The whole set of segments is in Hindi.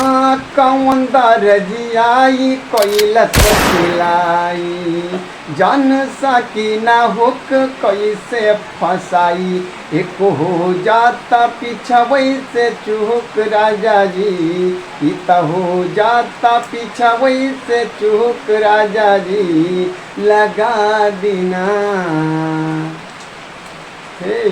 कौन दरजियाई कैलस सिलाई, जन सकी न हुक कैसे फसाई। एक हो जाता पिछवई से चूक राजा जी, इत हो जाता पिछवई से चूक राजा जी, लगा देना हे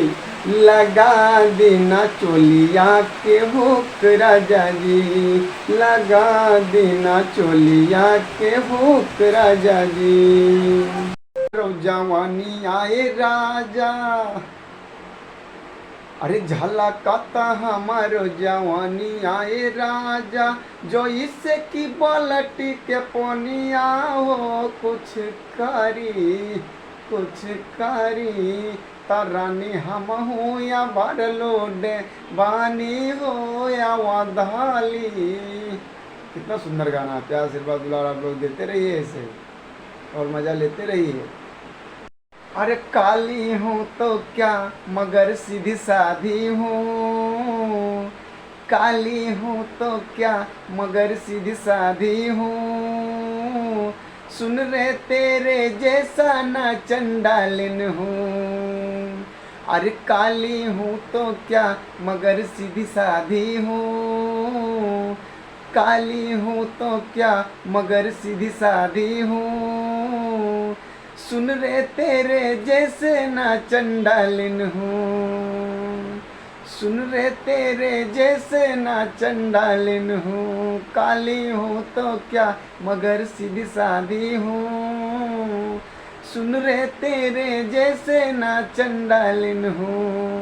लगा देना चोलिया के हुक राजा जी, लगा देना चोलिया के हुक राजा जी। जवानी आए राजा, अरे झलकता हमारो जवानी आए राजा, जो इससे की बलटी के पोनिया हो कुछ करी तरानी हम हो या बरलोडे बानी हो या वाधाली। कितना सुंदर गाना है। प्यार आशीर्वाद दुलार आप लोग देते रहिए ऐसे और मजा लेते रहिए। अरे काली हूँ तो क्या मगर सीधी साधी हूँ, काली हूँ तो क्या मगर सीधी साधी हूँ, सुन रे तेरे जैसा ना चंडालिन हूँ। अरे काली हूँ तो क्या मगर सीधी साधी हूँ, काली हूँ तो क्या मगर सीधी साधी हूँ, सुन रे तेरे जैसे ना चंडालिन हूँ, सुन रे तेरे जैसे ना चंडालिन हूँ। काली हूँ तो क्या मगर सीधी साधी हूँ, सुन रे तेरे जैसे ना चंडालिन हूँ।